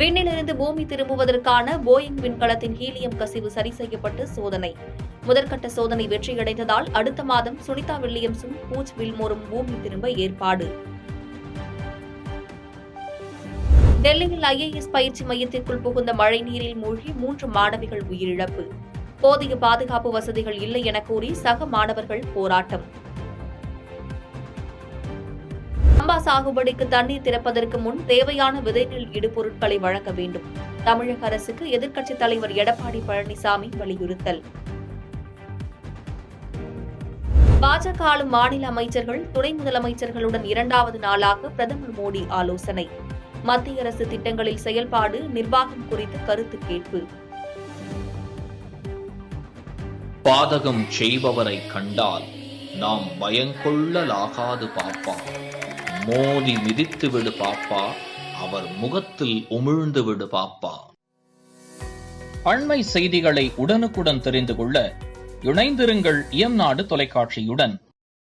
விண்ணிலிருந்து பூமி திரும்புவதற்கான போயிங் விண்கலத்தின் ஹீலியம் கசிவு சரி செய்யப்பட்டு சோதனை. முதற்கட்ட சோதனை வெற்றியடைந்ததால் அடுத்த மாதம் சுனிதா வில்லியம்ஸும் பூஜ் வில்மோரும் பூமி திரும்ப ஏற்பாடு. டெல்லியில் IAS பயிற்சி மையத்திற்குள் புகுந்த மழைநீரில் மூழ்கி 3 மாணவிகள் உயிரிழப்பு. போதிய பாதுகாப்பு வசதிகள் இல்லை என கூறி சக மாணவர்கள் போராட்டம். சம்பா சாகுபடிக்கு தண்ணீர் திறப்பதற்கு முன் தேவையான விதைநெல் இடுபொருட்களை வழங்க வேண்டும். தமிழக அரசுக்கு எதிர்க்கட்சித் தலைவர் எடப்பாடி பழனிசாமி வலியுறுத்தல். பாஜக ஆளும் மாநில அமைச்சர்கள், துணை முதலமைச்சர்களுடன் 2வது நாளாக பிரதமர் மோடி ஆலோசனை. மத்திய அரசு திட்டங்களில் செயல்பாடு, நிர்வாகம் குறித்து கருத்து கேட்பு. பாதகம் செய்பவரை கண்டால் நாம் பயங்கொள்ளலாகாது பாப்பா. மோதி மிதித்து விடு பாப்பா, அவர் முகத்தில் உமிழ்ந்து விடு பாப்பா. அண்மை செய்திகளை உடனுக்குடன் தெரிந்து கொள்ள இணைந்திருங்கள் இயம்நாடு தொலைக்காட்சியுடன்.